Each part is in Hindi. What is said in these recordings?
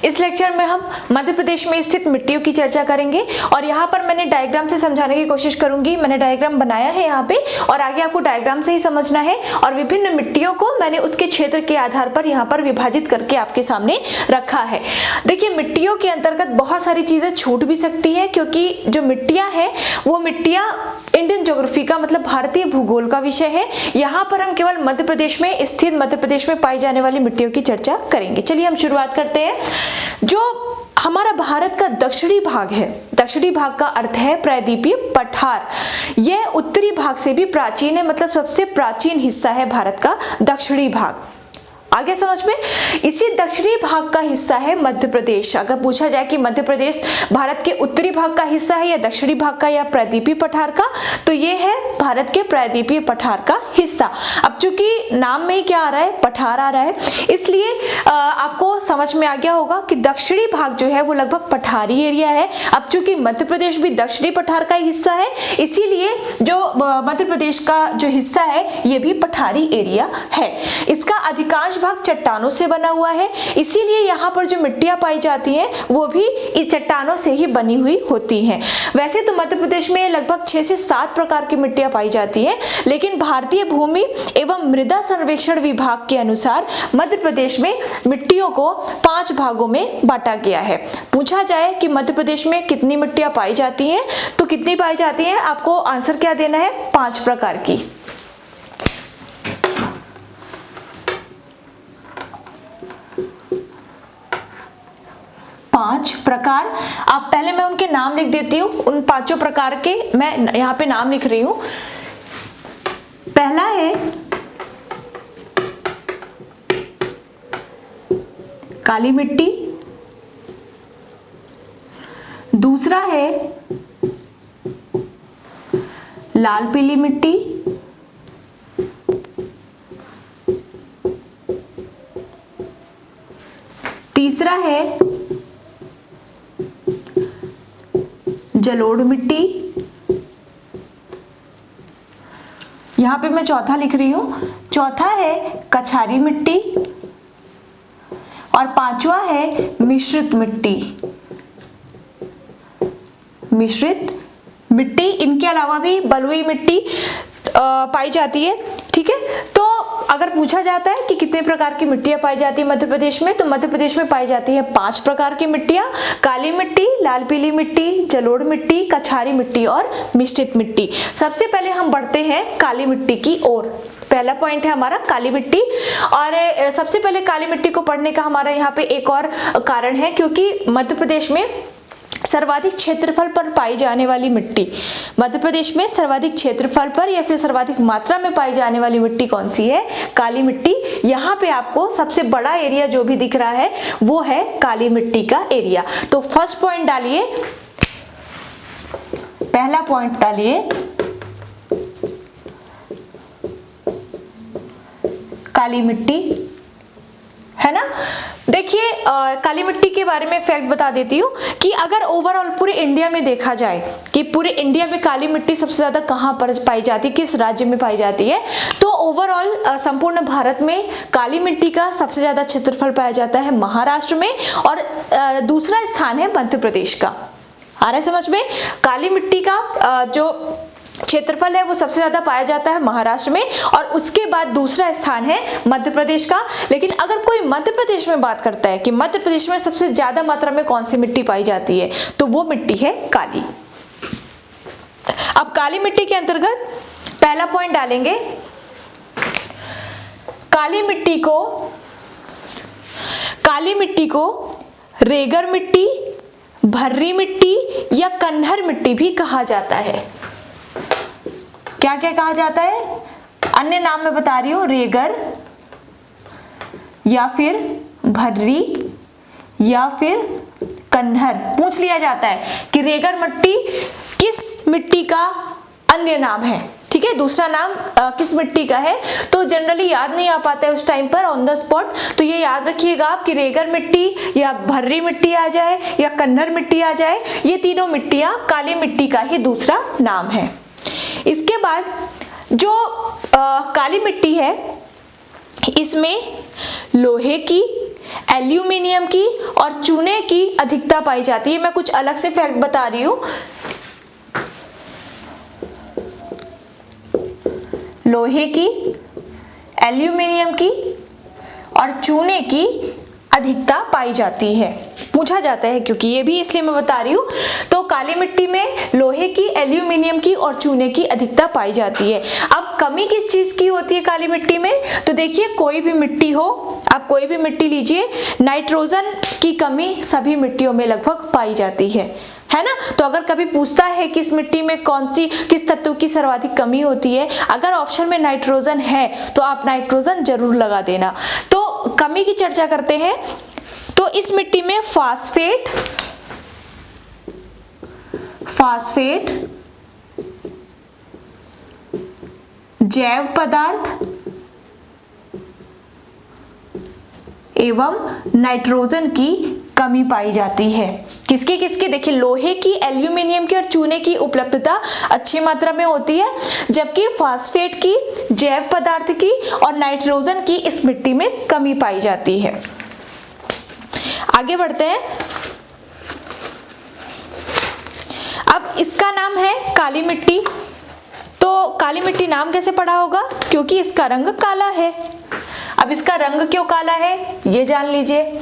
इस लेक्चर में हम मध्य प्रदेश में स्थित मिट्टियों की चर्चा करेंगे और यहाँ पर मैंने डायग्राम से समझाने की कोशिश करूंगी। मैंने डायग्राम बनाया है यहाँ पे और आगे आपको डायग्राम से ही समझना है और विभिन्न मिट्टियों को मैंने उसके क्षेत्र के आधार पर यहाँ पर विभाजित करके आपके सामने रखा है। देखिए, मिट्टियों के अंतर्गत बहुत सारी चीजें छूट भी सकती है क्योंकि जो मिट्टियां हैं वो मिट्टियां इंडियन ज्योग्राफी का मतलब भारतीय भूगोल का विषय है। यहाँ पर हम केवल मध्य प्रदेश में स्थित मध्य प्रदेश में पाई जाने वाली मिट्टियों की चर्चा करेंगे। चलिए हम शुरुआत करते हैं। जो हमारा भारत का दक्षिणी भाग है, दक्षिणी भाग का अर्थ है प्रायद्वीपीय पठार। यह उत्तरी भाग से भी प्राचीन है, मतलब सबसे प्राचीन हिस्सा है भारत का दक्षिणी भाग। आगे समझ में, इसी दक्षिणी भाग का हिस्सा है मध्य प्रदेश। अगर पूछा जाए कि मध्य प्रदेश भारत के उत्तरी भाग का हिस्सा है या दक्षिणी भाग का या प्रायद्वीपीय पठार का, तो ये है भारत के प्रायद्वीपीय पठार का हिस्सा। अब चूंकि नाम में क्या आ रहा है, पठार आ रहा है, इसलिए आपको समझ में आ गया होगा कि दक्षिणी भाग जो है वो लगभग पठारी एरिया है। अब चूंकि मध्य प्रदेश भी दक्षिणी पठार का हिस्सा है, इसीलिए जो मध्य प्रदेश का जो हिस्सा है ये भी पठारी एरिया है। इसका अधिकांश भाग चट्टानों से बना हुआ है, इसीलिए यहाँ पर जो मिट्टियां पाई जाती हैं वो भी इस चट्टानों से ही बनी हुई होती हैं। वैसे तो मध्य प्रदेश में लगभग 6 से 7 प्रकार की मिट्टियां पाई जाती हैं, लेकिन भारतीय भूमि एवं मृदा सर्वेक्षण विभाग के अनुसार मध्य प्रदेश में मिट्टियों को 5 भागों में बांटा गया है। पूछा जाए कि मध्य प्रदेश में कितनी मिट्टियां पाई जाती हैं, तो कितनी पाई जाती हैं, आपको आंसर क्या देना है, 5 प्रकार की। 5 प्रकार। आप पहले मैं उनके नाम लिख देती हूँ, उन 5 प्रकार के मैं यहाँ पे नाम लिख रही हूँ। पहला है काली मिट्टी, दूसरा है लाल पीली मिट्टी, तीसरा है जलोढ़ मिट्टी, यहां पे मैं चौथा लिख रही हूं, चौथा है कछारी मिट्टी और 5वां है मिश्रित मिट्टी। मिश्रित मिट्टी, इनके अलावा भी बलुई मिट्टी पाई जाती है। ठीक है, तो अगर पूछा जाता है कि कितने प्रकार की मिट्टियां पाई जाती है मध्य प्रदेश में, तो मध्य प्रदेश में पाई जाती है 5 प्रकार की मिट्टियां, काली मिट्टी, लाल पीली मिट्टी, जलोढ़ मिट्टी, कछारी मिट्टी और मिश्रित मिट्टी। सबसे पहले हम बढ़ते हैं काली मिट्टी की ओर। पहला पॉइंट है हमारा काली मिट्टी, और सबसे पहले काली मिट्टी को पढ़ने का हमारा यहाँ पे एक और कारण है, क्योंकि मध्य प्रदेश में सर्वाधिक क्षेत्रफल पर पाई जाने वाली मिट्टी, मध्य प्रदेश में सर्वाधिक क्षेत्रफल पर या फिर सर्वाधिक मात्रा में पाई जाने वाली मिट्टी कौन सी है, काली मिट्टी। यहाँ पे आपको सबसे बड़ा एरिया जो भी दिख रहा है वो है काली मिट्टी का एरिया। तो फर्स्ट पॉइंट डालिए, पहला पॉइंट डालिए काली मिट्टी, है ना। देखिए, काली मिट्टी के बारे में एक फैक्ट बता देती हूँ कि अगर ओवरऑल पूरे इंडिया में देखा जाए कि पूरे इंडिया में काली मिट्टी सबसे ज्यादा कहाँ पर पाई जाती है, किस राज्य में पाई जाती है, तो ओवरऑल संपूर्ण भारत में काली मिट्टी का सबसे ज्यादा क्षेत्रफल पाया जाता है महाराष्ट्र में, और दूसरा स्थान है मध्य प्रदेश का। आ रहा है समझ में, काली मिट्टी का जो क्षेत्रफल है वो सबसे ज्यादा पाया जाता है महाराष्ट्र में, और उसके बाद दूसरा स्थान है मध्य प्रदेश का। लेकिन अगर कोई मध्य प्रदेश में बात करता है कि मध्य प्रदेश में सबसे ज्यादा मात्रा में कौन सी मिट्टी पाई जाती है, तो वो मिट्टी है काली। अब काली मिट्टी के अंतर्गत पहला पॉइंट डालेंगे, काली मिट्टी को रेगर मिट्टी, भर्री मिट्टी या कन्हर मिट्टी भी कहा जाता है। क्या क्या कहा जाता है, अन्य नाम मैं बता रही हूं, रेगर या फिर भर्री या फिर कन्हर। पूछ लिया जाता है कि रेगर मिट्टी किस मिट्टी का अन्य नाम है, ठीक है, दूसरा नाम किस मिट्टी का है, तो जनरली याद नहीं आ पाता है उस टाइम पर ऑन द स्पॉट। तो ये याद रखिएगा आप कि रेगर मिट्टी या भर्री मिट्टी आ जाए या कन्हर मिट्टी आ जाए, ये तीनों मिट्टियां काली मिट्टी का ही दूसरा नाम है। इसके बाद जो काली मिट्टी है इसमें लोहे की एल्यूमिनियम की और चूने की अधिकता पाई जाती है। मैं कुछ अलग से फैक्ट बता रही हूं। लोहे की, एल्यूमिनियम की और चूने की अधिकता पाई जाती है, पूछा जाता है क्योंकि ये भी इसलिए मैं बता रही हूँ। तो काली मिट्टी में लोहे की, एल्यूमिनियम की और चूने की अधिकता पाई जाती है। अब कमी किस चीज की होती है काली मिट्टी में? तो देखिए, कोई भी मिट्टी हो, आप कोई भी मिट्टी लीजिए, नाइट्रोजन की कमी सभी मिट्टियों में लगभग पाई जाती है ना। तो अगर कभी पूछता है कि इस मिट्टी में किस तत्व की सर्वाधिक कमी होती है, अगर ऑप्शन में नाइट्रोजन है तो आप नाइट्रोजन जरूर लगा देना। तो कमी की चर्चा करते हैं। तो इस मिट्टी में फास्फेट, जैव पदार्थ एवं नाइट्रोजन की कमी पाई जाती है। किसकी किसकी? देखिए, लोहे की, एल्यूमिनियम की और चूने की उपलब्धता अच्छी मात्रा में होती है, जबकि फास्फेट की, जैव पदार्थ की और नाइट्रोजन की इस मिट्टी में कमी पाई जाती है। आगे बढ़ते हैं। अब इसका नाम है काली मिट्टी। तो काली मिट्टी नाम कैसे पड़ा होगा? क्योंकि इसका रंग काला है। अब इसका रंग क्यों काला है ये जान लीजिए।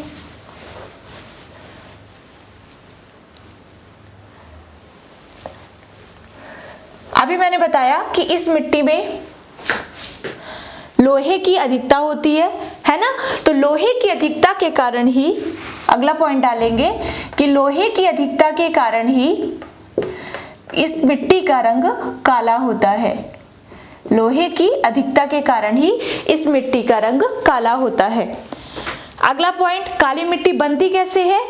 अभी मैंने बताया कि इस मिट्टी में लोहे की अधिकता होती है ना। तो लोहे की अधिकता के कारण ही, अगला पॉइंट डालेंगे कि लोहे की अधिकता के कारण ही इस मिट्टी का रंग काला होता है। लोहे की अधिकता के कारण ही इस मिट्टी का रंग काला होता है। अगला पॉइंट, काली मिट्टी बनती कैसे है?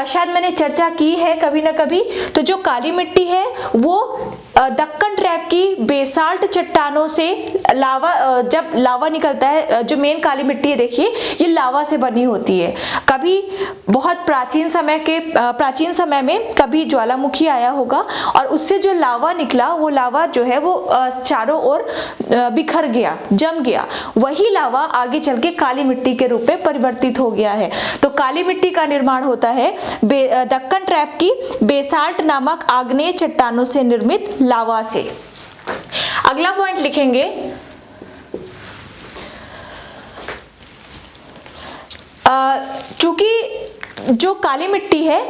शायद मैंने चर्चा की है कभी ना कभी। तो जो काली मिट्टी है वो दक्कन ट्रैप की बेसाल्ट चट्टानों से जब लावा निकलता है, जो मेन काली मिट्टी है देखिए, ये लावा से बनी होती है। कभी बहुत प्राचीन समय में कभी ज्वालामुखी आया होगा और उससे जो लावा निकला, वो लावा जो है वो चारों ओर बिखर गया, जम गया। वही लावा आगे चल के काली मिट्टी के रूप में परिवर्तित हो गया है। तो काली मिट्टी का निर्माण होता है दक्कन ट्रैप की बेसाल्ट नामक आग्नेय चट्टानों से निर्मित लावा से। अगला पॉइंट लिखेंगे, चूंकि जो काली मिट्टी है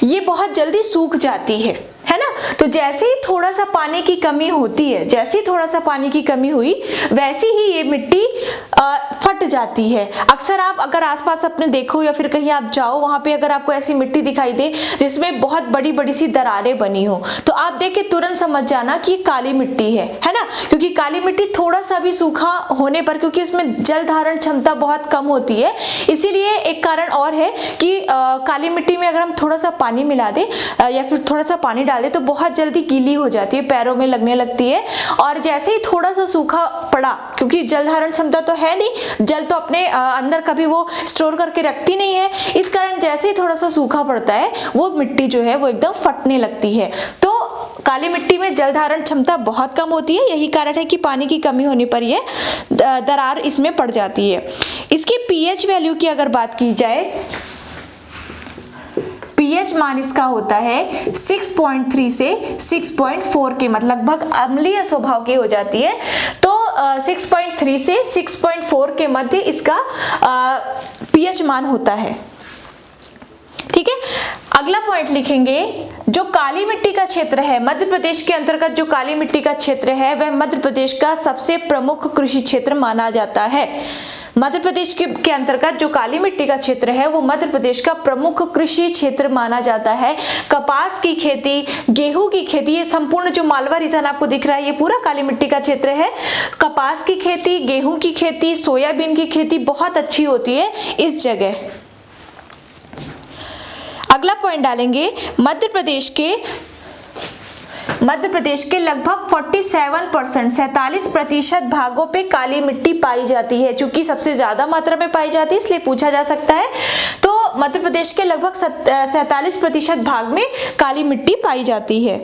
ये बहुत जल्दी सूख जाती है ना। तो जैसे ही थोड़ा सा पानी की कमी होती है, जैसे ही थोड़ा सा पानी की कमी हुई, वैसे ही ये मिट्टी फट जाती है। अक्सर आप अगर आसपास अपने देखो या फिर कहीं आप जाओ, वहां पे अगर आपको ऐसी मिट्टी दिखाई दे जिसमें बहुत बड़ी बड़ी सी दरारें बनी हो, तो आप देख के तुरंत समझ जाना कि काली मिट्टी है ना। क्योंकि काली मिट्टी थोड़ा सा भी सूखा होने पर, क्योंकि इसमें जल धारण क्षमता बहुत कम होती है, इसीलिए एक कारण और है कि काली मिट्टी में अगर हम थोड़ा सा पानी मिला दे या फिर थोड़ा सा पानी डाल दे तो बहुत जल्दी गीली हो जाती है, पैरों में लगने लगती है। और जैसे ही थोड़ा सा सूखा पड़ा, क्योंकि जल धारण क्षमता तो है नहीं, जल तो अपने अंदर कभी वो स्टोर करके रखती नहीं है, इस कारण जैसे ही थोड़ा सा सूखा पड़ता है वो मिट्टी जो है वो एकदम फटने लगती है। तो काली मिट्टी में जल धारण क्षमता बहुत कम होती है, यही कारण है कि पानी की कमी होने पर यह दरार इसमें पड़ जाती है। इसकी पीएच वैल्यू की अगर बात की जाए, पीएच मान इसका होता है 6.3 से 6.4 के, मतलब लगभग अम्लीय स्वभाव की हो जाती है। तो 6.3 से 6.4 के मध्य इसका पीएच मान होता है। ठीक है, अगला पॉइंट लिखेंगे, जो काली मिट्टी का क्षेत्र है, मध्य प्रदेश के अंतर्गत जो काली मिट्टी का क्षेत्र है वह मध्य प्रदेश का सबसे प्रमुख कृषि क्षेत्र माना जाता है। मध्य प्रदेश के अंतर्गत जो काली मिट्टी का क्षेत्र है वो मध्य प्रदेश का प्रमुख कृषि क्षेत्र माना जाता है। कपास की खेती, गेहूं की खेती, ये संपूर्ण जो मालवा रीजन आपको दिख रहा है ये पूरा काली मिट्टी का क्षेत्र है। कपास की खेती, गेहूं की खेती, सोयाबीन की खेती बहुत अच्छी होती है इस जगह। अगला पॉइंट डालेंगे, मध्य प्रदेश के लगभग 47% भागों पे काली मिट्टी पाई जाती है। चूंकि सबसे ज्यादा मात्रा में पाई जाती है इसलिए पूछा जा सकता है। तो मध्य प्रदेश के लगभग 47% भाग में काली मिट्टी पाई जाती है।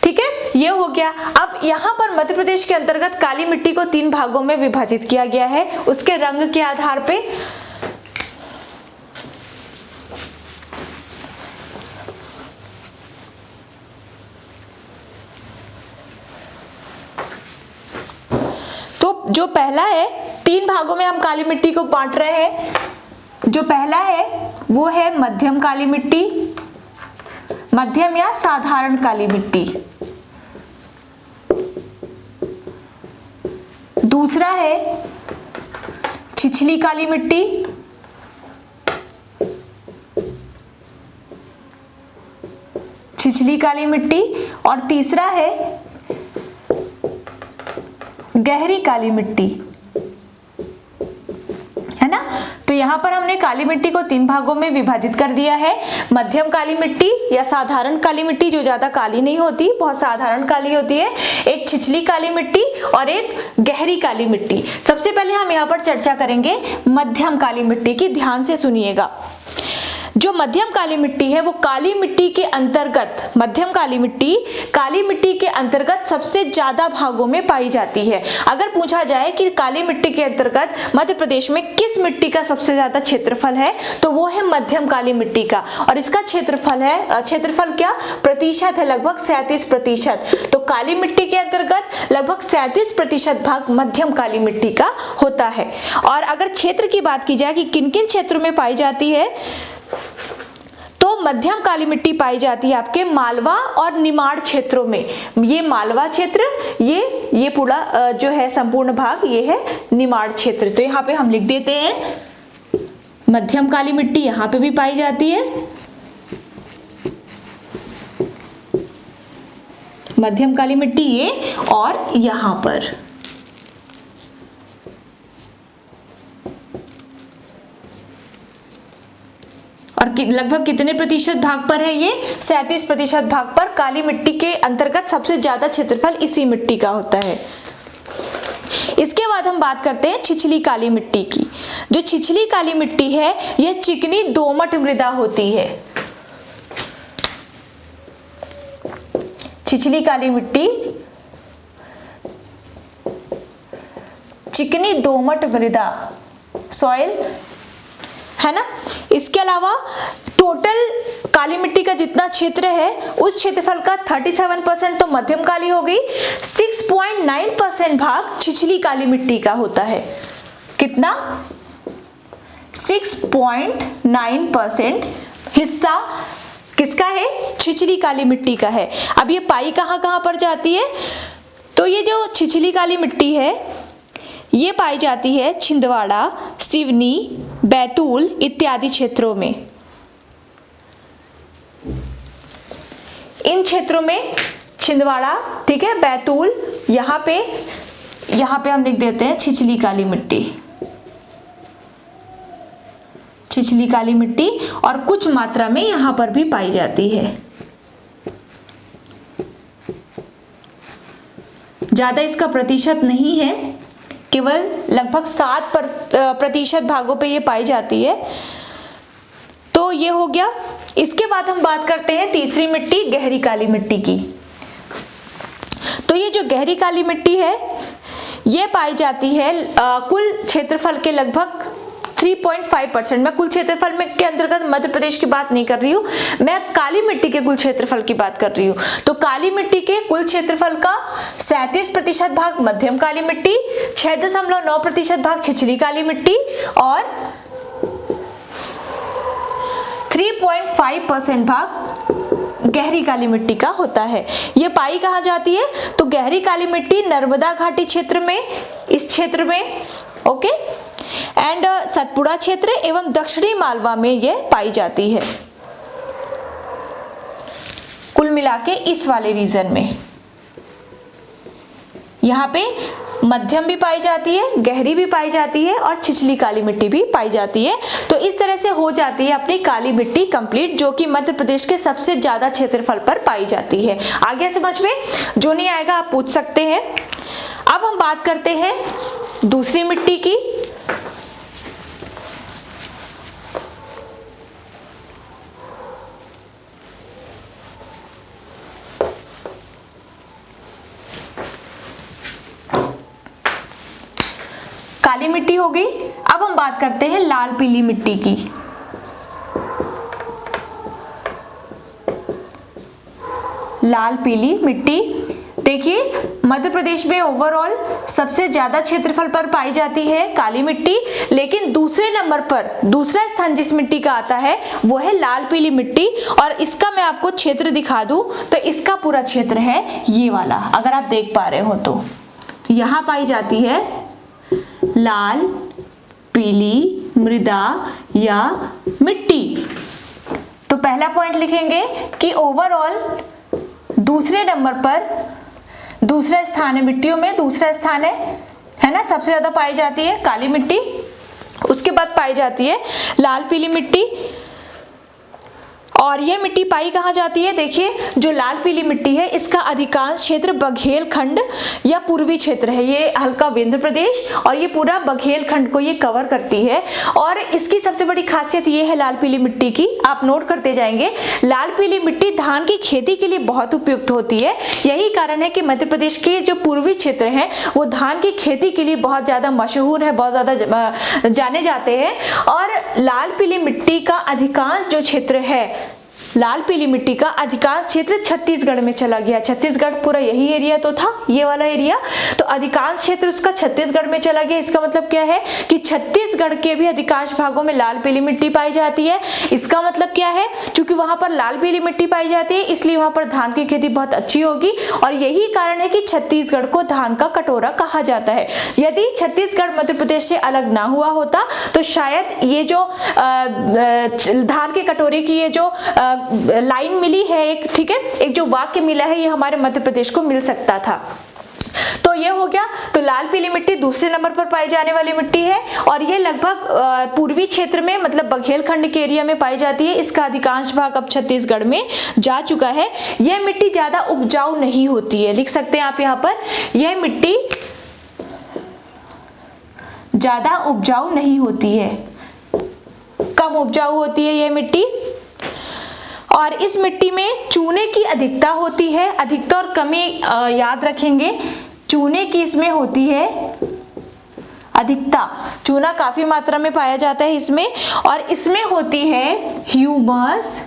ठीक है, ये हो गया। अब यहाँ पर मध्य प्रदेश के अंतर्गत काली मिट्टी को 3 भागों में विभाजित किया गया है, उसके रंग के आधार पे। तो जो पहला है, 3 भागों में हम काली मिट्टी को बांट रहे हैं। जो पहला है वो है मध्यम काली मिट्टी, मध्यम या साधारण काली मिट्टी। दूसरा है छिछली काली मिट्टी, छिछली काली मिट्टी। और तीसरा है गहरी काली मिट्टी, है ना। तो यहां पर हमने काली मिट्टी को 3 भागों में विभाजित कर दिया है। मध्यम काली मिट्टी या साधारण काली मिट्टी, जो ज्यादा काली नहीं होती, बहुत साधारण काली होती है, एक छिछली काली मिट्टी और एक गहरी काली मिट्टी। सबसे पहले हम यहाँ पर चर्चा करेंगे मध्यम काली मिट्टी की। ध्यान से सुनिएगा। जो मध्यम काली मिट्टी है वो काली मिट्टी के अंतर्गत, मध्यम काली मिट्टी काली मिट्टी के अंतर्गत सबसे ज्यादा भागों में पाई जाती है। अगर पूछा जाए कि काली मिट्टी के अंतर्गत मध्य प्रदेश में किस मिट्टी का सबसे ज्यादा क्षेत्रफल है, तो वो है मध्यम काली मिट्टी का। और इसका क्षेत्रफल है, क्षेत्रफल क्या प्रतिशत है, लगभग 37%। तो काली मिट्टी के अंतर्गत लगभग 37% भाग मध्यम काली मिट्टी का होता है। और अगर क्षेत्र की बात की जाए कि किन किन क्षेत्रों में पाई जाती है, तो मध्यम काली मिट्टी पाई जाती है आपके मालवा और निमाड़ क्षेत्रों में। ये मालवा क्षेत्र, ये पूरा जो है संपूर्ण भाग, ये है निमाड़ क्षेत्र। तो यहाँ पे हम लिख देते हैं मध्यम काली मिट्टी यहाँ पे भी पाई जाती है, मध्यम काली मिट्टी ये और यहाँ पर। और लगभग कितने प्रतिशत भाग पर है ये? 37% भाग पर काली मिट्टी के अंतर्गत सबसे ज्यादा क्षेत्रफल इसी मिट्टी का होता है। इसके बाद हम बात करते हैं छिछली काली मिट्टी की। जो छिछली काली मिट्टी है यह चिकनी दोमट मृदा होती है। छिछली काली मिट्टी चिकनी दोमट मृदा, सॉइल, है ना। इसके अलावा टोटल काली मिट्टी का जितना क्षेत्र है उस क्षेत्रफल का 37% तो मध्यम काली हो गई, 6.9% भाग छिछली काली मिट्टी का होता है। कितना? 6.9% हिस्सा किसका है? छिछली काली मिट्टी का है। अब ये पाई कहाँ कहाँ पर जाती है? तो ये जो छिछली काली मिट्टी है ये पाई जाती है छिंदवाड़ा, सिवनी, बैतूल इत्यादि क्षेत्रों में। इन क्षेत्रों में छिंदवाड़ा, ठीक है, बैतूल, यहाँ पे हम लिख देते हैं छिछली काली मिट्टी, छिछली काली मिट्टी। और कुछ मात्रा में यहाँ पर भी पाई जाती है, ज्यादा इसका प्रतिशत नहीं है, केवल लगभग 7% भागों पे ये पाई जाती है। तो ये हो गया। इसके बाद हम बात करते हैं तीसरी मिट्टी, गहरी काली मिट्टी की। तो ये जो गहरी काली मिट्टी है ये पाई जाती है कुल क्षेत्रफल के लगभग 3.5%। मैं कुल क्षेत्रफल में के अंतर्गत मध्य प्रदेश की बात नहीं कर रही हूँ, मैं काली मिट्टी के कुल क्षेत्रफल की बात कर रही हूँ। तो काली मिट्टी के कुल क्षेत्रफल का 37% भाग मध्यम काली मिट्टी, 6.9% भाग छिछली काली मिट्टी और 3.5% भाग गहरी काली मिट्टी का होता है। ये पाई कहाँ जाती है? तो गहरी काली मिट्टी नर्मदा घाटी क्षेत्र में, इस क्षेत्र में, ओके, एंड सतपुड़ा क्षेत्र एवं दक्षिणी मालवा में यह पाई जाती है। कुल मिलाके इस वाले रीजन में यहाँ पे मध्यम भी पाई जाती है, गहरी भी पाई जाती है और छिछली काली मिट्टी भी पाई जाती है। तो इस तरह से हो जाती है अपनी काली मिट्टी कंप्लीट, जो कि मध्य प्रदेश के सबसे ज्यादा क्षेत्रफल पर पाई जाती है। आगे समझ में? जो नहीं आएगा आप पूछ सकते हैं। अब हम बात करते हैं दूसरी मिट्टी की। काली मिट्टी हो गई। अब हम बात करते हैं लाल पीली मिट्टी की। लाल पीली मिट्टी। देखिए मध्य प्रदेश में ओवरऑल सबसे ज्यादा क्षेत्रफल पर पाई जाती है काली मिट्टी, लेकिन दूसरे नंबर पर दूसरा स्थान जिस मिट्टी का आता है वो है लाल पीली मिट्टी। और इसका मैं आपको क्षेत्र दिखा दूं तो इसका पूरा क्षेत्र है ये वाला, अगर आप देख पा रहे हो तो यहाँ पाई जाती है लाल पीली मृदा या मिट्टी। तो पहला पॉइंट लिखेंगे कि ओवरऑल दूसरे नंबर पर दूसरा स्थान है, मिट्टियों में दूसरा स्थान है ना, सबसे ज्यादा पाई जाती है काली मिट्टी, उसके बाद पाई जाती है लाल पीली मिट्टी। और यह मिट्टी पाई कहाँ जाती है? देखिए जो लाल पीली मिट्टी है इसका अधिकांश क्षेत्र बघेलखंड या पूर्वी क्षेत्र है, ये हल्का विंध्य प्रदेश और ये पूरा बघेलखंड को ये कवर करती है। और इसकी सबसे बड़ी खासियत ये है लाल पीली मिट्टी की, आप नोट करते जाएंगे, लाल पीली मिट्टी धान की खेती के लिए बहुत उपयुक्त होती है। यही कारण है कि मध्य प्रदेश के जो पूर्वी क्षेत्र हैं वो धान की खेती के लिए बहुत ज्यादा मशहूर है, बहुत ज्यादा जाने जाते हैं। और लाल पीली मिट्टी का अधिकांश जो क्षेत्र है, लाल पीली मिट्टी का अधिकांश क्षेत्र छत्तीसगढ़ में चला गया। छत्तीसगढ़ पूरा यही एरिया तो था, ये वाला एरिया, तो अधिकांश क्षेत्र उसका छत्तीसगढ़ में चला गया। इसका मतलब क्या है कि छत्तीसगढ़ के भी अधिकांश भागों में लाल पीली मिट्टी पाई जाती है। इसका मतलब क्या है, क्योंकि वहां पर लाल पीली मिट्टी पाई जाती है इसलिए वहां पर धान की खेती बहुत अच्छी होगी। और यही कारण है कि छत्तीसगढ़ को धान का कटोरा कहा जाता है। यदि छत्तीसगढ़ मध्य प्रदेश से अलग ना हुआ होता तो शायद ये जो धान के कटोरे की ये जो लाइन मिली है एक, ठीक है, एक जो वाक्य मिला है ये हमारे मध्य प्रदेश को मिल सकता था। तो ये हो गया। तो लाल पीली मिट्टी दूसरे नंबर पर पाई जाने वाली मिट्टी है और ये लगभग पूर्वी क्षेत्र में मतलब बघेलखंड के एरिया में पाई जाती है। इसका अधिकांश भाग अब छत्तीसगढ़ में जा चुका है। यह मिट्टी ज्यादा उपजाऊ नहीं होती है, लिख सकते हैं आप यहाँ पर, यह मिट्टी ज्यादा उपजाऊ नहीं होती है, कम उपजाऊ होती है यह मिट्टी। और इस मिट्टी में चूने की अधिकता होती है, अधिकता और कमी याद रखेंगे, चूने की इसमें होती है अधिकता, चूना काफी मात्रा में पाया जाता है इसमें। और इसमें होती है ह्यूमस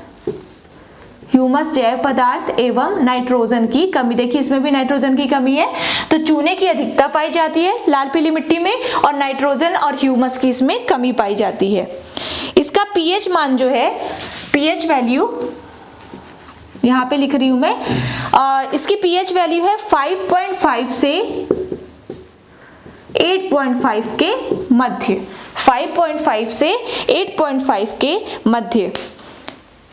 जैव पदार्थ एवं नाइट्रोजन की कमी। देखिए इसमें भी नाइट्रोजन की कमी है, तो चूने की अधिकता पाई जाती है लाल पीली मिट्टी में और नाइट्रोजन और ह्यूमस की इसमें कमी पाई जाती है। इसका पीएच मान जो है, पीएच वैल्यू यहाँ पे लिख रही हूं मैं, इसकी पीएच वैल्यू है 5.5 से 8.5 के मध्य, 5.5 से 8.5 के मध्य,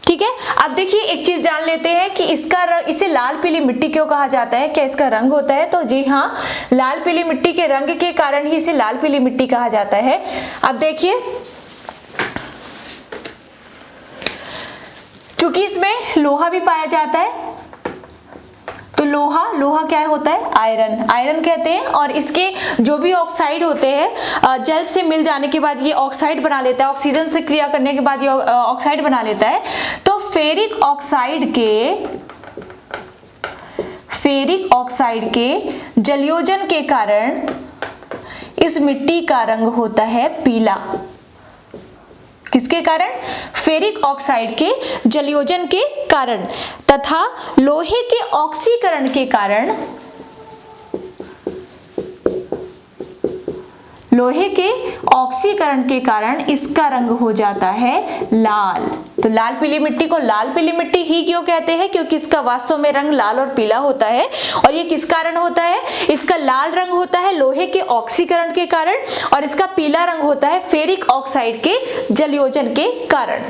ठीक है। अब देखिए एक चीज जान लेते हैं कि इसका रंग, इसे लाल पीली मिट्टी क्यों कहा जाता है, क्या इसका रंग होता है? तो जी हाँ, लाल पीली मिट्टी के रंग के कारण ही इसे लाल पीली मिट्टी कहा जाता है। अब देखिए क्योंकि इसमें लोहा भी पाया जाता है, तो लोहा क्या होता है? आयरन कहते हैं। और इसके जो भी ऑक्साइड होते हैं जल से मिल जाने के बाद ये ऑक्साइड बना लेता है, ऑक्सीजन से क्रिया करने के बाद ये ऑक्साइड बना लेता है। तो फेरिक ऑक्साइड के जलयोजन के कारण इस मिट्टी का रंग होता है पीला। किसके कारण? फेरिक ऑक्साइड के जलयोजन के कारण तथा लोहे के ऑक्सीकरण के कारण, लोहे के ऑक्सीकरण के कारण इसका रंग हो जाता है लाल। तो लाल पीली मिट्टी को लाल पीली मिट्टी ही क्यों कहते हैं? क्योंकि इसका वास्तव में रंग लाल और पीला होता है। और ये किस कारण होता है? इसका लाल रंग होता है लोहे के ऑक्सीकरण के कारण और इसका पीला रंग होता है फेरिक ऑक्साइड के जलयोजन के कारण।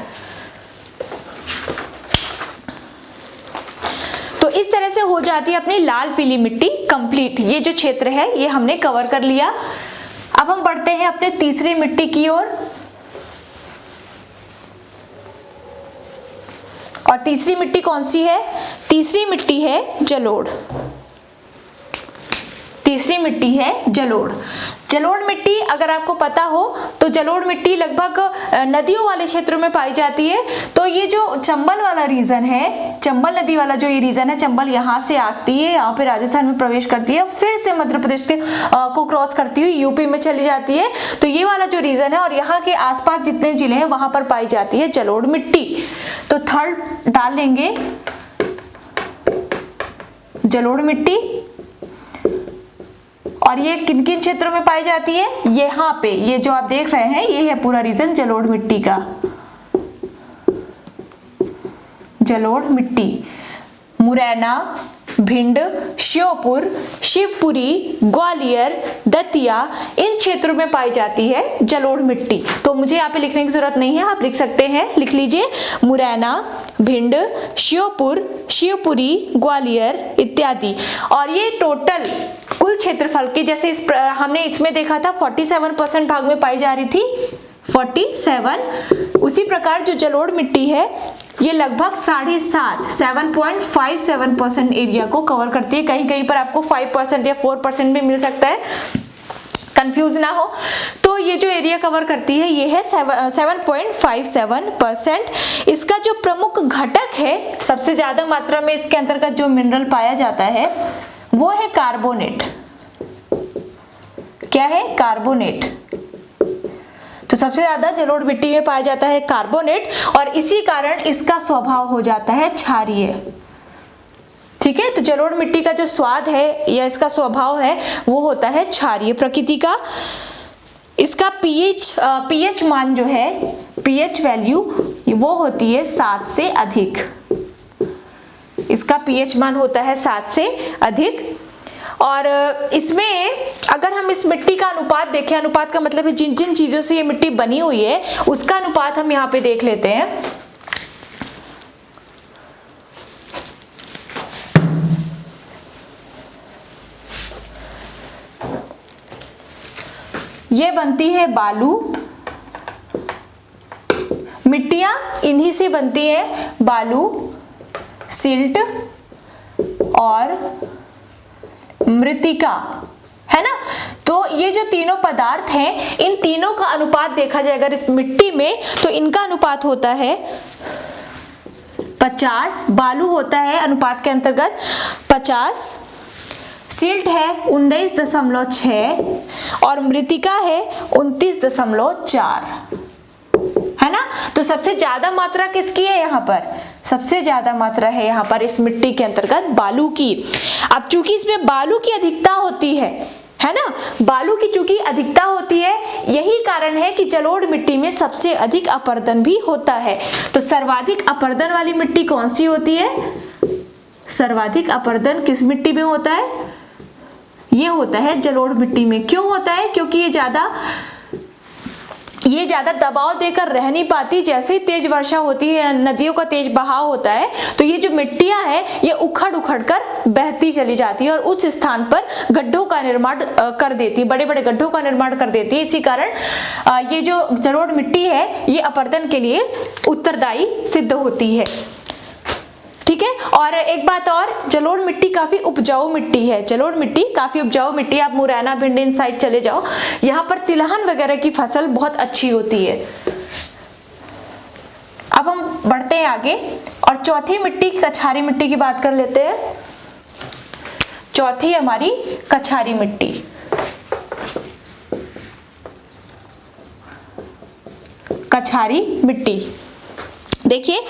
तो इस तरह से हो जाती है अपनी लाल पीली मिट्टी कंप्लीट। ये जो क्षेत्र है ये हमने कवर कर लिया। अब हम बढ़ते हैं अपने तीसरी मिट्टी की ओर। और तीसरी मिट्टी कौन सी है? तीसरी मिट्टी है जलोढ़। तीसरी मिट्टी है जलोढ़। जलोढ़ मिट्टी अगर आपको पता हो तो जलोढ़ मिट्टी लगभग नदियों वाले क्षेत्रों में पाई जाती है। तो ये जो चंबल वाला रीजन है, चंबल नदी वाला जो ये रीजन है, चंबल यहाँ से आती है, यहाँ पे राजस्थान में प्रवेश करती है, फिर से मध्य प्रदेश के को क्रॉस करती हुई यूपी में चली जाती है। तो ये वाला जो रीजन है और यहाँ के आसपास जितने जिले हैं वहां पर पाई जाती है जलोढ़ मिट्टी। तो थर्ड डाल लेंगे जलोढ़ मिट्टी। और ये किन किन क्षेत्रों में पाई जाती है? यहाँ पे, ये जो आप देख रहे हैं ये है पूरा रीजन जलोढ़ मिट्टी का। जलोढ़ मिट्टी मुरैना, भिंड, श्योपुर, शिवपुरी, ग्वालियर, दतिया, इन क्षेत्रों में पाई जाती है जलोढ़ मिट्टी। तो मुझे यहाँ पे लिखने की जरूरत नहीं है, आप लिख सकते हैं, लिख लीजिए मुरैना, भिंड, श्योपुर, शिवपुरी, ग्वालियर इत्यादि। और ये टोटल कुल क्षेत्रफल की, जैसे हमने इसमें देखा था 47% भाग में पाई जा रही थी, 47, उसी प्रकार जो जलोढ़ मिट्टी है ये लगभग 7.57% एरिया को कवर करती है। कहीं कहीं पर आपको 5% या 4% भी मिल सकता है, कंफ्यूज ना हो। तो ये जो एरिया कवर करती है ये है 7.57%। इसका जो प्रमुख घटक है, सबसे ज्यादा मात्रा में इसके अंतर्गत जो मिनरल पाया जाता है वो है कार्बोनेट। क्या है? कार्बोनेट। तो सबसे ज्यादा जलोढ़ मिट्टी में पाया जाता है कार्बोनेट, और इसी कारण इसका स्वभाव हो जाता है क्षारीय। ठीक है, तो जलोढ़ मिट्टी का जो स्वाद है या इसका स्वभाव है वो होता है क्षारीय प्रकृति का। इसका पीएच मान जो है, पीएच वैल्यू वो होती है 7 से अधिक। इसका पीएच मान होता है 7 से अधिक। और इसमें अगर हम इस मिट्टी का अनुपात देखें, अनुपात का मतलब है जिन जिन चीजों से ये मिट्टी बनी हुई है उसका अनुपात हम यहाँ पे देख लेते हैं। ये बनती है बालू, मिट्टियां इन्हीं से बनती है, बालू, सिल्ट और मृत्तिका, है ना। तो ये जो तीनों पदार्थ हैं, इन तीनों का अनुपात देखा जाए अगर इस मिट्टी में, तो इनका अनुपात होता है 50। बालू होता है अनुपात के अंतर्गत 50, सिल्ट है 19.6 और मृत्तिका है 29.4, है ना। तो सबसे ज्यादा मात्रा किसकी है यहाँ पर? सबसे ज्यादा मात्रा है यहाँ पर इस मिट्टी के अंतर्गत बालू की। अब चूंकि इसमें बालू की अधिकता होती है ना, बालू की चूंकि अधिकता होती है, यही कारण है कि जलोढ़ मिट्टी में सबसे अधिक अपरदन भी होता है। तो सर्वाधिक अपरदन वाली मिट्टी कौन सी होती है? सर्वाधिक अपरदन किस मिट्टी में होता है? ये होता है जलोढ़ मिट्टी में। क्यों होता है? क्योंकि ये ज्यादा दबाव देकर रह नहीं पाती। जैसे ही तेज वर्षा होती है, नदियों का तेज बहाव होता है, तो ये जो मिट्टियां हैं ये उखड़ उखड़ कर बहती चली जाती है और उस स्थान पर गड्ढों का निर्माण कर देती है, बड़े बड़े गड्ढों का निर्माण कर देती है। इसी कारण ये जो जलोढ़ मिट्टी है ये अपरदन के लिए उत्तरदायी सिद्ध होती है। ठीक है। और एक बात और, जलोढ़ मिट्टी काफी उपजाऊ मिट्टी है। जलोढ़ मिट्टी काफी उपजाऊ मिट्टी, आप मुरैना, भिंड इन साइड चले जाओ, यहाँ पर तिलहन वगैरह की फसल बहुत अच्छी होती है। अब हम बढ़ते हैं आगे और चौथी मिट्टी, कछारी मिट्टी की बात कर लेते हैं। चौथी हमारी कछारी मिट्टी। कछारी मिट्टी, देखिए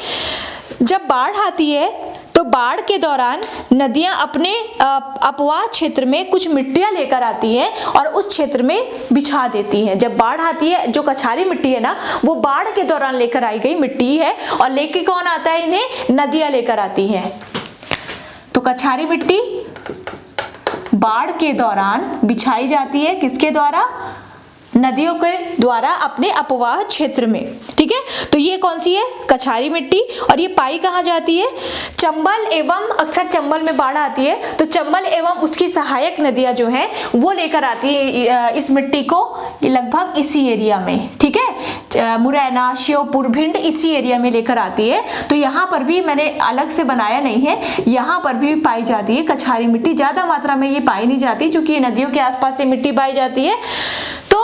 जब बाढ़ आती है तो बाढ़ के दौरान नदियां अपने अपवाह क्षेत्र में कुछ मिट्टियां लेकर आती हैं और उस क्षेत्र में बिछा देती हैं। जब बाढ़ आती है, जो कछारी मिट्टी है ना, वो बाढ़ के दौरान लेकर आई गई मिट्टी है और लेके कौन आता है इन्हें? नदियां लेकर आती हैं। तो कछारी मिट्टी बाढ़ के दौरान बिछाई जाती है, किसके द्वारा? नदियों के द्वारा अपने अपवाह क्षेत्र में। ठीक है, तो ये कौन सी है? कछारी मिट्टी। और ये पाई कहाँ जाती है? चंबल एवं, अक्सर चंबल में बाढ़ आती है तो चंबल एवं उसकी सहायक नदियां जो हैं वो लेकर आती है इस मिट्टी को, लगभग इसी एरिया में। ठीक है, मुरैना, श्योपुर, भिंड इसी एरिया में लेकर आती है। तो यहाँ पर भी मैंने अलग से बनाया नहीं है, यहाँ पर भी पाई जाती है कछारी मिट्टी। ज्यादा मात्रा में ये पाई नहीं जाती क्योंकि नदियों के आसपास से मिट्टी पाई जाती है। तो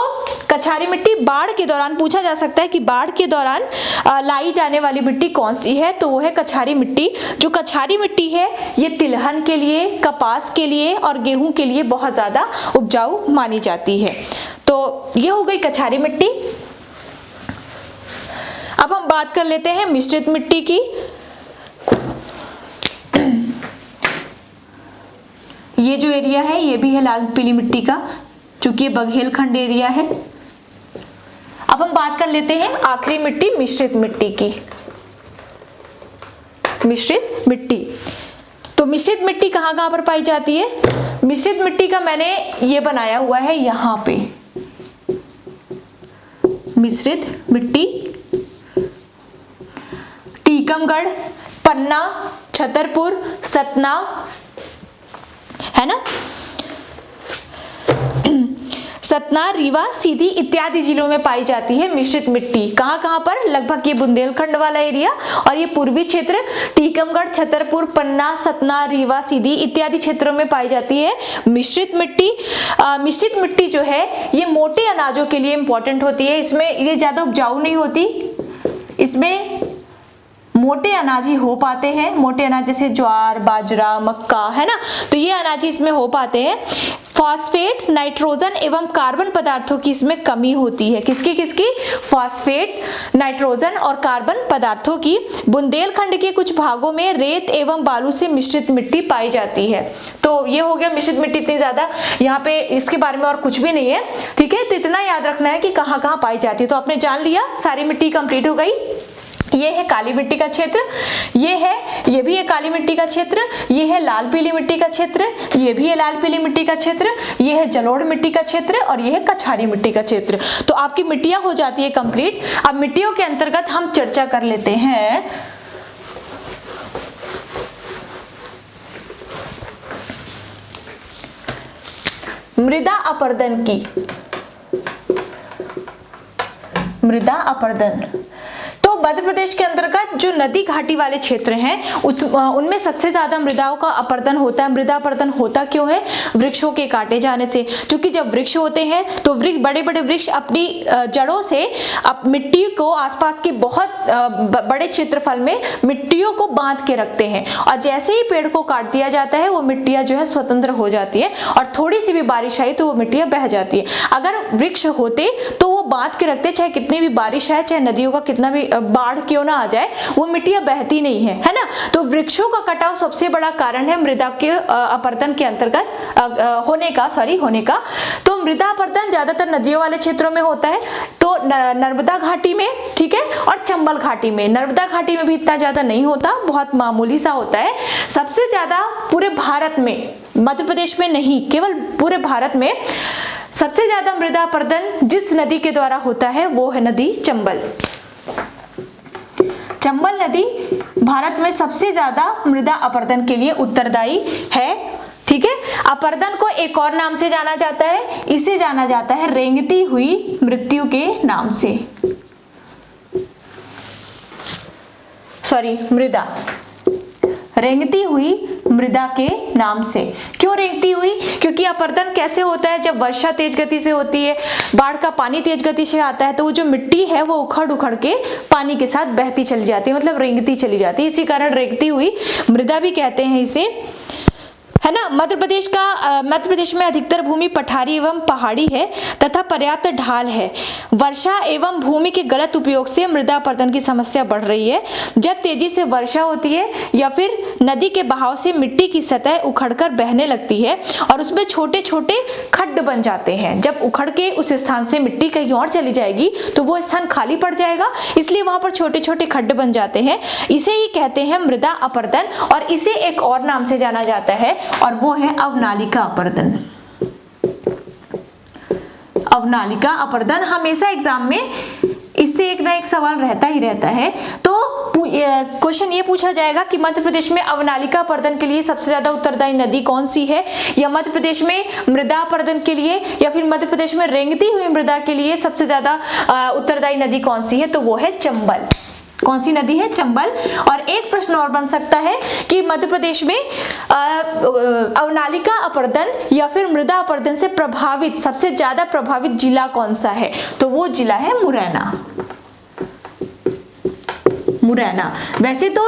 कछारी मिट्टी बाढ़ के दौरान, पूछा जा सकता है कि बाढ़ के दौरान लाई जाने वाली मिट्टी कौन सी है, तो वो है कछारी मिट्टी। जो कछारी मिट्टी है ये तिलहन के लिए, कपास के लिए और गेहूं के लिए बहुत ज्यादा उपजाऊ मानी जाती है। तो ये हो गई कछारी मिट्टी। अब हम बात कर लेते हैं मिश्रित मिट्टी की। ये जो एरिया है ये भी है लाल पीली मिट्टी का, चूंकि ये बघेलखंड एरिया है। अब हम बात कर लेते हैं आखिरी मिट्टी मिश्रित मिट्टी की। मिश्रित मिट्टी, तो मिश्रित मिट्टी कहाँ कहाँ पर पाई जाती है? मिश्रित मिट्टी का मैंने ये बनाया हुआ है यहाँ पे, मिश्रित मिट्टी टीकमगढ़, पन्ना, छतरपुर, सतना, है ना, सतना, रीवा, सीधी इत्यादि जिलों में पाई जाती है मिश्रित मिट्टी। कहाँ कहाँ पर? लगभग ये बुंदेलखंड वाला एरिया और ये पूर्वी क्षेत्र टीकमगढ़, छतरपुर, पन्ना, सतना, रीवा, सीधी इत्यादि क्षेत्रों में पाई जाती है मिश्रित मिट्टी। मिश्रित मिट्टी जो है ये मोटे अनाजों के लिए इंपॉर्टेंट होती है। इसमें ये ज्यादा उपजाऊ नहीं होती, इसमें मोटे अनाज ही हो पाते हैं। मोटे अनाज जैसे ज्वार, बाजरा, मक्का, है ना, तो ये अनाज इसमें हो पाते हैं। फॉस्फेट, नाइट्रोजन एवं कार्बन पदार्थों की इसमें कमी होती है। किसकी किसकी? फॉस्फेट, नाइट्रोजन और कार्बन पदार्थों की। बुंदेलखंड के कुछ भागों में रेत एवं बालू से मिश्रित मिट्टी पाई जाती है। तो ये हो गया मिश्रित मिट्टी। इतनी ज्यादा यहाँ पे इसके बारे में और कुछ भी नहीं है, ठीक है। तो इतना याद रखना है कि कहाँ कहाँ पाई जाती है। तो आपने जान लिया, सारी मिट्टी कंप्लीट हो गई। ये है काली मिट्टी का क्षेत्र, ये भी है काली मिट्टी का क्षेत्र, ये है लाल पीली मिट्टी का क्षेत्र, ये भी है लाल पीली मिट्टी का क्षेत्र, ये है जलोढ़ मिट्टी का क्षेत्र और ये है कछारी मिट्टी का क्षेत्र। तो आपकी मिट्टियां हो जाती है कंप्लीट। अब मिट्टियों के अंतर्गत हम चर्चा कर लेते हैं मृदा अपरदन की। मृदा अपरदन, तो मध्य प्रदेश के अंतर्गत जो नदी घाटी वाले क्षेत्र हैं उनमें सबसे ज्यादा मृदाओं का अपरदन होता है। मृदा अपरदन होता क्यों है? वृक्षों के काटे जाने से। क्योंकि जब वृक्ष होते हैं तो वृक्ष, बड़े बड़े वृक्ष अपनी जड़ों से मिट्टी को, आसपास के बहुत बड़े क्षेत्रफल में मिट्टियों को बांध के रखते हैं, और जैसे ही पेड़ को काट दिया जाता है वो मिट्टियां जो है स्वतंत्र हो जाती है, और थोड़ी सी भी बारिश आई तो वो मिट्टियां बह जाती है। अगर वृक्ष होते तो वो बांध के रखते, चाहे कितनी भी बारिश आए, चाहे नदियों का कितना भी बाढ़ क्यों ना आ जाए, वो मिट्टियां बहती नहीं है ना। तो वृक्षों का कटाव सबसे बड़ा कारण है मृदा के अपरदन के अंतर्गत होने का। तो मृदा अपरदन ज्यादातर नदियों वाले क्षेत्रों में होता है, तो नर्मदा घाटी में, ठीक है, और चंबल घाटी में। नर्मदा घाटी में भी इतना ज्यादा नहीं होता, बहुत मामूली सा होता है। सबसे ज्यादा पूरे भारत में, मध्य प्रदेश में नहीं, केवल पूरे भारत में सबसे ज्यादा मृदा अपरदन जिस नदी के द्वारा होता है वो है नदी चंबल। चंबल नदी भारत में सबसे ज्यादा मृदा अपरदन के लिए उत्तरदायी है, ठीक है। अपरदन को एक और नाम से जाना जाता है, इसे जाना जाता है रेंगती हुई मृत्यु के नाम से। मृदा, रेंगती हुई मृदा के नाम से। क्यों रेंगती हुई? क्योंकि अपरदन कैसे होता है? जब वर्षा तेज गति से होती है, बाढ़ का पानी तेज गति से आता है, तो वो जो मिट्टी है वो उखड़ उखड़ के पानी के साथ बहती चली जाती है, मतलब रेंगती चली जाती है। इसी कारण रेंगती हुई मृदा भी कहते हैं इसे, है ना। मध्य प्रदेश में अधिकतर भूमि पठारी एवं पहाड़ी है तथा पर्याप्त ढाल है। वर्षा एवं भूमि के गलत उपयोग से मृदा अपरदन की समस्या बढ़ रही है। जब तेजी से वर्षा होती है या फिर नदी के बहाव से मिट्टी की सतह उखड़कर बहने लगती है और उसमें छोटे छोटे खड्ड बन जाते हैं। जब उखड़ के उस स्थान से मिट्टी कहीं और चली जाएगी तो वो स्थान खाली पड़ जाएगा, इसलिए वहां पर छोटे छोटे खड्ड बन जाते हैं। इसे ही कहते हैं मृदा अपरदन, और इसे एक और नाम से जाना जाता है और वो है अवनालिका अपरदन। अवनालिका अपरदन हमेशा एग्जाम में इससे एक ना एक सवाल रहता ही रहता है। तो क्वेश्चन ये पूछा जाएगा कि मध्य प्रदेश में अवनालिका अपरदन के लिए सबसे ज्यादा उत्तरदायी नदी कौन सी है, या मध्य प्रदेश में मृदा अपरदन के लिए, या फिर मध्य प्रदेश में रेंगती हुई मृदा के लिए सबसे ज्यादा उत्तरदायी नदी कौन सी है? तो वो है चंबल। कौन सी नदी है? चंबल। और एक प्रश्न और बन सकता है कि मध्य प्रदेश में अवनालिका अपरदन या फिर मृदा अपरदन से प्रभावित, सबसे ज्यादा प्रभावित जिला कौन सा है? तो वो जिला है मुरैना। मुरैना। वैसे तो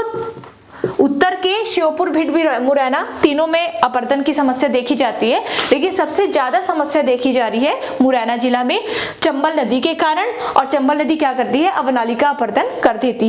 उत्तर के श्योपुर, भिंड भी, मुरैना, तीनों में अपरदन की समस्या देखी जाती है, लेकिन सबसे ज्यादा समस्या देखी जा रही है मुरैना जिला में चंबल नदी के कारण। और चंबल नदी क्या करती है? अवनालिका अपरदन कर देती है।